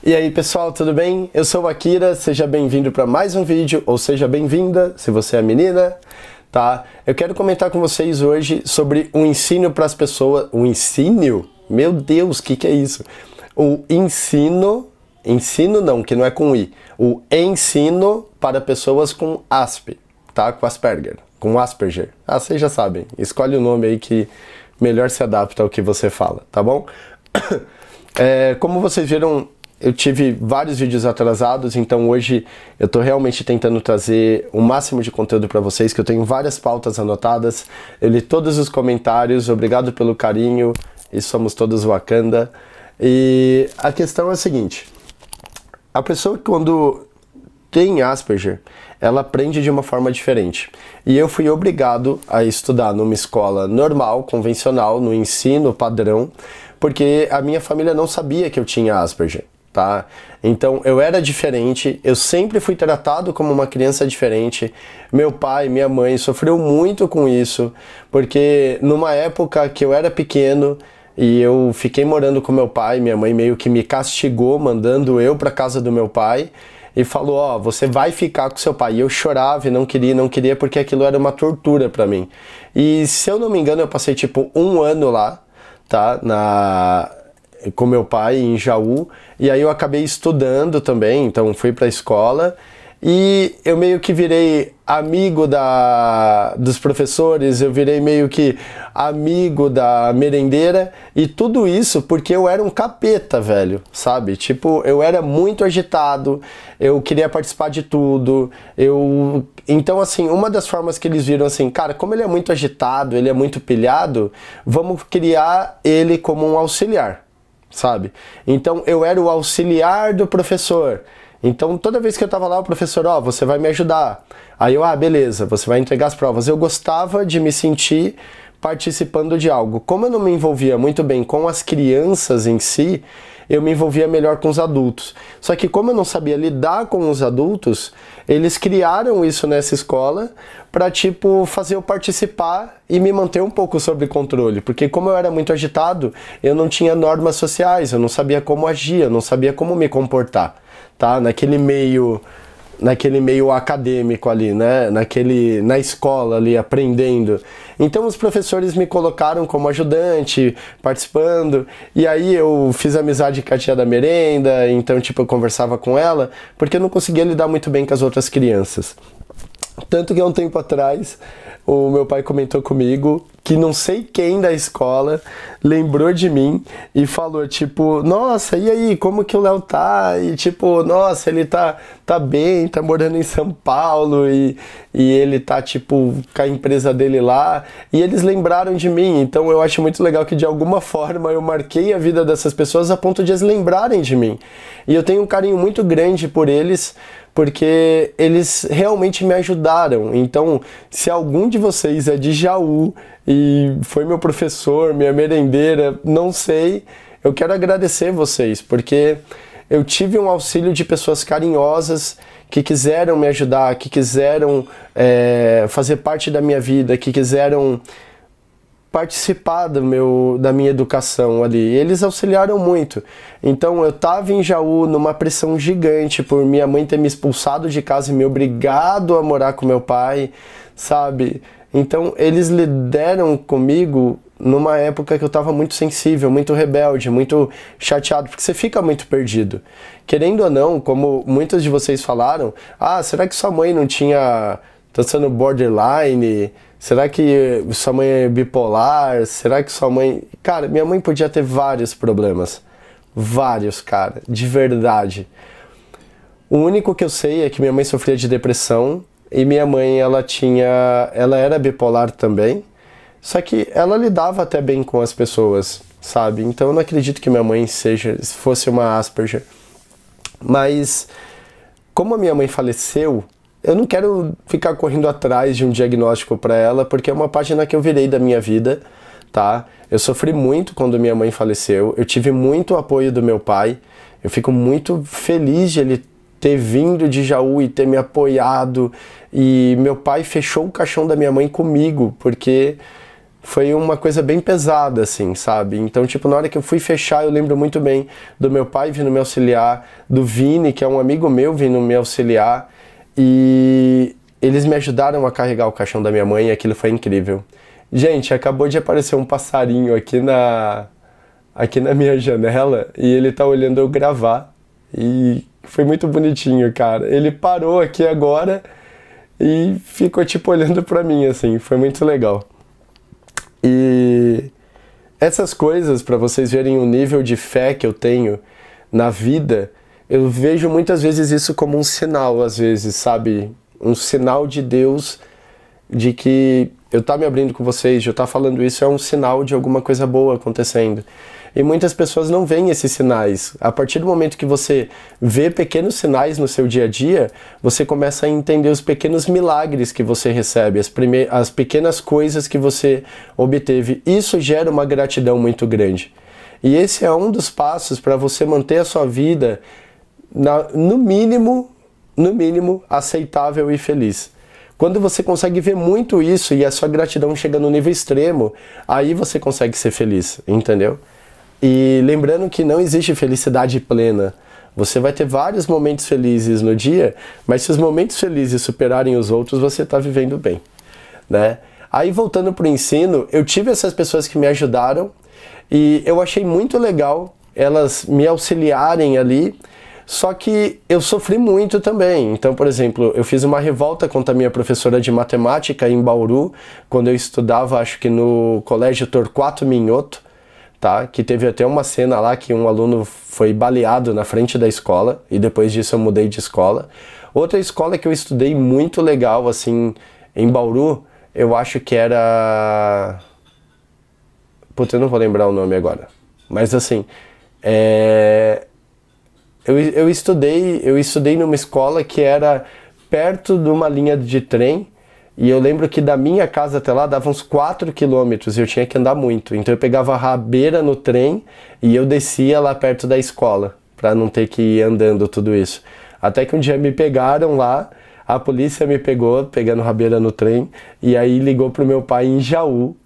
E aí pessoal, tudo bem? Eu sou o Akira, seja bem-vindo para mais um vídeo, ou seja bem-vinda, se você é menina, tá? Eu quero comentar com vocês hoje sobre o ensino para as pessoas... O ensino? Meu Deus, o que é isso? O ensino não, que não é com I. O ensino para pessoas com ASP, tá? Com Asperger, com Asperger. Ah, vocês já sabem, escolhe o nome aí que melhor se adapta ao que você fala, tá bom? Como vocês viram, eu tive vários vídeos atrasados, então hoje eu tô realmente tentando trazer o máximo de conteúdo para vocês, que eu tenho várias pautas anotadas, eu li todos os comentários, obrigado pelo carinho, e somos todos Wakanda. E a questão é a seguinte, a pessoa quando tem Asperger, ela aprende de uma forma diferente. E eu fui obrigado a estudar numa escola normal, convencional, no ensino padrão, porque a minha família não sabia que eu tinha Asperger, tá? Então eu era diferente, eu sempre fui tratado como uma criança diferente. Meu pai, minha mãe sofreu muito com isso, porque numa época que eu era pequeno, e eu fiquei morando com meu pai, minha mãe meio que me castigou, mandando eu para casa do meu pai, e falou, ó, você vai ficar com seu pai. E eu chorava e não queria, porque aquilo era uma tortura pra mim. E se eu não me engano, eu passei tipo 1 ano lá, tá, com meu pai em Jaú, e aí eu acabei estudando também, então fui pra escola, e eu meio que virei amigo dos professores, eu virei meio que amigo da merendeira, e tudo isso porque eu era um capeta, velho, sabe? Tipo, eu era muito agitado, eu queria participar de tudo, Então, assim, uma das formas que eles viram assim, cara, como ele é muito agitado, ele é muito pilhado, vamos criar ele como um auxiliar, sabe? Então, eu era o auxiliar do professor. Então, toda vez que eu tava lá, o professor, ó, você vai me ajudar. Aí eu, beleza, você vai entregar as provas. Eu gostava de me sentir participando de algo. Como eu não me envolvia muito bem com as crianças em si, eu me envolvia melhor com os adultos. Só que como eu não sabia lidar com os adultos, eles criaram isso nessa escola pra, tipo, fazer eu participar e me manter um pouco sob controle. Porque como eu era muito agitado, eu não tinha normas sociais, eu não sabia como agir, eu não sabia como me comportar, tá? Naquele meio acadêmico ali, né? Na escola ali, aprendendo. Então os professores me colocaram como ajudante, participando, e aí eu fiz amizade com a tia da merenda, então tipo eu conversava com ela, porque eu não conseguia lidar muito bem com as outras crianças. Tanto que há um tempo atrás, o meu pai comentou comigo que não sei quem da escola lembrou de mim e falou, tipo, nossa, e aí, como que o Léo tá? E tipo, nossa, ele tá bem, tá morando em São Paulo e ele tá, tipo, com a empresa dele lá. E eles lembraram de mim, então eu acho muito legal que de alguma forma eu marquei a vida dessas pessoas a ponto de eles lembrarem de mim. E eu tenho um carinho muito grande por eles, porque eles realmente me ajudaram. Então, se algum de vocês é de Jaú e foi meu professor, minha merendeira, não sei, eu quero agradecer vocês, porque eu tive um auxílio de pessoas carinhosas que quiseram me ajudar, que quiseram fazer parte da minha vida, que quiseram participar da minha educação ali. E eles auxiliaram muito. Então eu tava em Jaú numa pressão gigante por minha mãe ter me expulsado de casa e me obrigado a morar com meu pai, sabe? Então eles lidaram comigo numa época que eu tava muito sensível, muito rebelde, muito chateado, porque você fica muito perdido. Querendo ou não, como muitos de vocês falaram, será que sua mãe não tá sendo borderline? Será que sua mãe é bipolar? Será que sua mãe... Cara, minha mãe podia ter vários problemas. Vários, cara. De verdade. O único que eu sei é que minha mãe sofria de depressão e minha mãe, ela era bipolar também. Só que ela lidava até bem com as pessoas, sabe? Então eu não acredito que minha mãe fosse uma Asperger. Mas como a minha mãe faleceu, eu não quero ficar correndo atrás de um diagnóstico para ela, porque é uma página que eu virei da minha vida, tá? Eu sofri muito quando minha mãe faleceu, eu tive muito apoio do meu pai, eu fico muito feliz de ele ter vindo de Jaú e ter me apoiado, e meu pai fechou o caixão da minha mãe comigo, porque foi uma coisa bem pesada, assim, sabe? Então, tipo, na hora que eu fui fechar, eu lembro muito bem do meu pai vindo me auxiliar, do Vini, que é um amigo meu, vindo me auxiliar, e eles me ajudaram a carregar o caixão da minha mãe e aquilo foi incrível. Gente, acabou de aparecer um passarinho aqui na minha janela e ele tá olhando eu gravar. E foi muito bonitinho, cara. Ele parou aqui agora e ficou tipo olhando pra mim, assim. Foi muito legal. E essas coisas, pra vocês verem o nível de fé que eu tenho na vida, eu vejo muitas vezes isso como um sinal, às vezes, sabe? Um sinal de Deus de que eu tá me abrindo com vocês, de eu tá falando isso, é um sinal de alguma coisa boa acontecendo. E muitas pessoas não veem esses sinais. A partir do momento que você vê pequenos sinais no seu dia a dia, você começa a entender os pequenos milagres que você recebe, as pequenas coisas que você obteve. Isso gera uma gratidão muito grande. E esse é um dos passos para você manter a sua vida, no mínimo, aceitável e feliz. Quando você consegue ver muito isso e a sua gratidão chega no nível extremo, aí você consegue ser feliz, entendeu? E lembrando que não existe felicidade plena. Você vai ter vários momentos felizes no dia, mas se os momentos felizes superarem os outros, você está vivendo bem, né? Aí voltando para o ensino, eu tive essas pessoas que me ajudaram e eu achei muito legal elas me auxiliarem ali. Só que eu sofri muito também. Então, por exemplo, eu fiz uma revolta contra a minha professora de matemática em Bauru, quando eu estudava, acho que no Colégio Torquato Minhoto, tá? Que teve até uma cena lá que um aluno foi baleado na frente da escola, e depois disso eu mudei de escola. Outra escola que eu estudei muito legal, assim, em Bauru, eu acho que era... Putz, eu não vou lembrar o nome agora. Mas assim, Eu estudei numa escola que era perto de uma linha de trem e eu lembro que da minha casa até lá dava uns 4 quilômetros e eu tinha que andar muito. Então eu pegava a rabeira no trem e eu descia lá perto da escola para não ter que ir andando tudo isso. Até que um dia me pegaram lá, a polícia me pegou pegando rabeira no trem e aí ligou pro meu pai em Jaú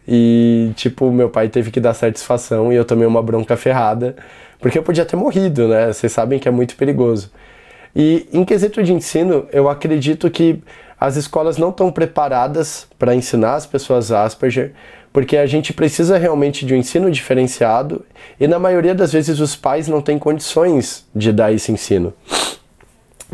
e tipo, meu pai teve que dar satisfação e eu tomei uma bronca ferrada. Porque eu podia ter morrido, né? Vocês sabem que é muito perigoso. E em quesito de ensino, eu acredito que as escolas não estão preparadas para ensinar as pessoas Asperger, porque a gente precisa realmente de um ensino diferenciado e na maioria das vezes os pais não têm condições de dar esse ensino,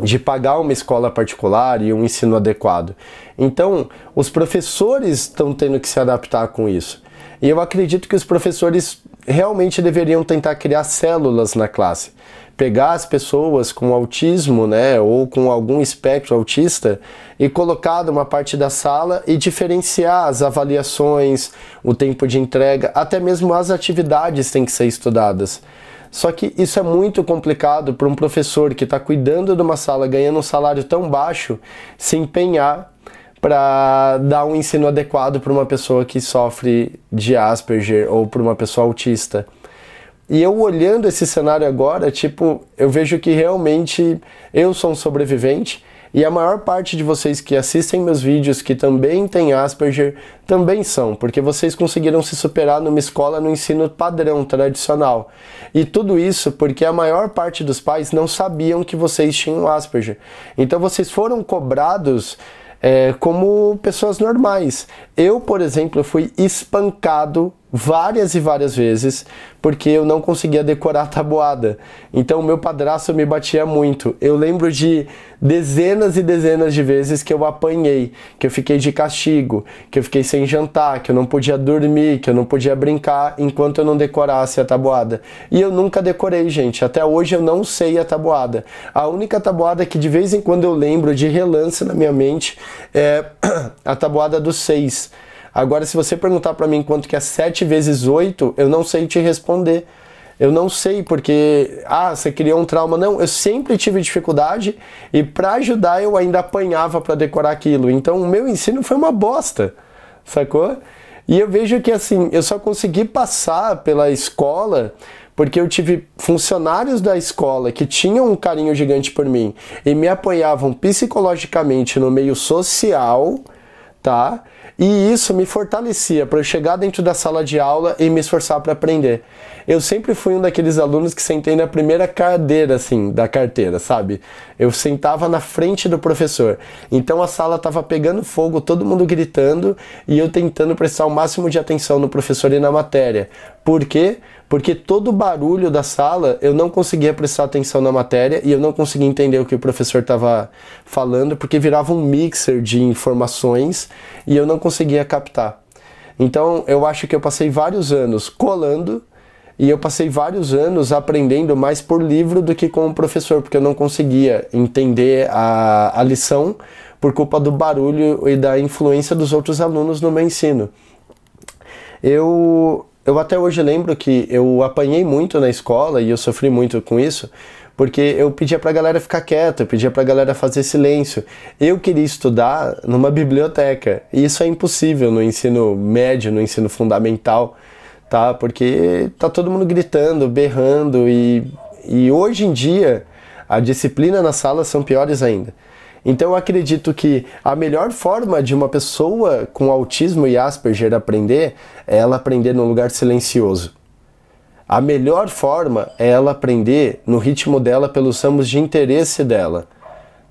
de pagar uma escola particular e um ensino adequado. Então, os professores estão tendo que se adaptar com isso. E eu acredito que os professores realmente deveriam tentar criar células na classe. Pegar as pessoas com autismo, né, ou com algum espectro autista e colocar numa parte da sala e diferenciar as avaliações, o tempo de entrega, até mesmo as atividades têm que ser estudadas. Só que isso é muito complicado para um professor que está cuidando de uma sala, ganhando um salário tão baixo, se empenhar para dar um ensino adequado para uma pessoa que sofre de Asperger ou para uma pessoa autista. E eu olhando esse cenário agora, tipo, eu vejo que realmente eu sou um sobrevivente e a maior parte de vocês que assistem meus vídeos que também têm Asperger também são, porque vocês conseguiram se superar numa escola no ensino padrão, tradicional. E tudo isso porque a maior parte dos pais não sabiam que vocês tinham Asperger. Então vocês foram cobrados como pessoas normais. Eu, por exemplo, fui espancado várias e várias vezes porque eu não conseguia decorar a tabuada. Então meu padrasto me batia muito. Eu lembro de dezenas e dezenas de vezes que eu apanhei, que eu fiquei de castigo, que eu fiquei sem jantar, que eu não podia dormir, que eu não podia brincar enquanto eu não decorasse a tabuada. E eu nunca decorei, gente. Até hoje eu não sei a tabuada. A única tabuada que de vez em quando eu lembro de relance na minha mente é a tabuada do 6. Agora, se você perguntar para mim quanto que é 7 vezes 8, eu não sei te responder. Eu não sei porque, você criou um trauma. Não, eu sempre tive dificuldade e para ajudar eu ainda apanhava para decorar aquilo. Então o meu ensino foi uma bosta, sacou? E eu vejo que assim, eu só consegui passar pela escola porque eu tive funcionários da escola que tinham um carinho gigante por mim e me apoiavam psicologicamente no meio social, tá? E isso me fortalecia para eu chegar dentro da sala de aula e me esforçar para aprender. Eu sempre fui um daqueles alunos que sentei na primeira cadeira, assim, da carteira, sabe? Eu sentava na frente do professor. Então a sala estava pegando fogo, todo mundo gritando e eu tentando prestar o máximo de atenção no professor e na matéria. Por quê? Porque todo o barulho da sala eu não conseguia prestar atenção na matéria e eu não conseguia entender o que o professor estava falando, porque virava um mixer de informações e eu não conseguia captar. Então eu acho que eu passei vários anos colando e eu passei vários anos aprendendo mais por livro do que com o professor, porque eu não conseguia entender a lição por culpa do barulho e da influência dos outros alunos no meu ensino. Eu até hoje lembro que eu apanhei muito na escola e eu sofri muito com isso, porque eu pedia pra galera ficar quieta, eu pedia pra galera fazer silêncio. Eu queria estudar numa biblioteca, e isso é impossível no ensino médio, no ensino fundamental, tá? Porque tá todo mundo gritando, berrando, e hoje em dia a disciplina nas salas são piores ainda. Então eu acredito que a melhor forma de uma pessoa com autismo e Asperger aprender é ela aprender num lugar silencioso. A melhor forma é ela aprender no ritmo dela, pelos ramos de interesse dela,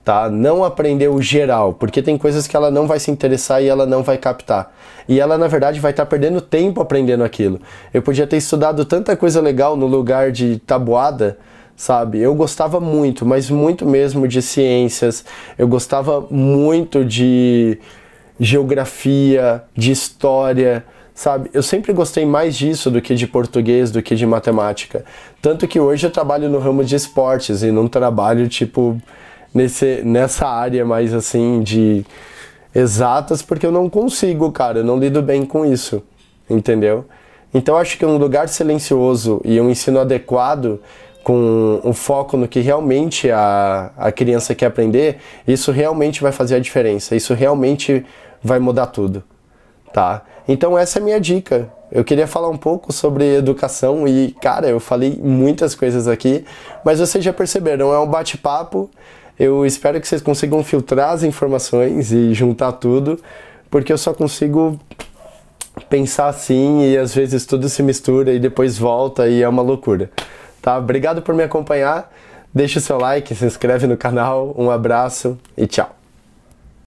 tá? Não aprender o geral, porque tem coisas que ela não vai se interessar e ela não vai captar. E ela, na verdade, vai estar perdendo tempo aprendendo aquilo. Eu podia ter estudado tanta coisa legal no lugar de tabuada, sabe? Eu gostava muito, mas muito mesmo de ciências, eu gostava muito de geografia, de história, sabe? Eu sempre gostei mais disso do que de português, do que de matemática. Tanto que hoje eu trabalho no ramo de esportes e não trabalho, tipo, nessa área mais assim de exatas, porque eu não consigo, cara, eu não lido bem com isso, entendeu? Então acho que um lugar silencioso e um ensino adequado, com um foco no que realmente a criança quer aprender, isso realmente vai fazer a diferença, isso realmente vai mudar tudo, tá? Então essa é a minha dica. Eu queria falar um pouco sobre educação e, cara, eu falei muitas coisas aqui, mas vocês já perceberam, é um bate-papo. Eu espero que vocês consigam filtrar as informações e juntar tudo, porque eu só consigo pensar assim e às vezes tudo se mistura e depois volta e é uma loucura. Tá? Obrigado por me acompanhar, deixa o seu like, se inscreve no canal, um abraço e tchau!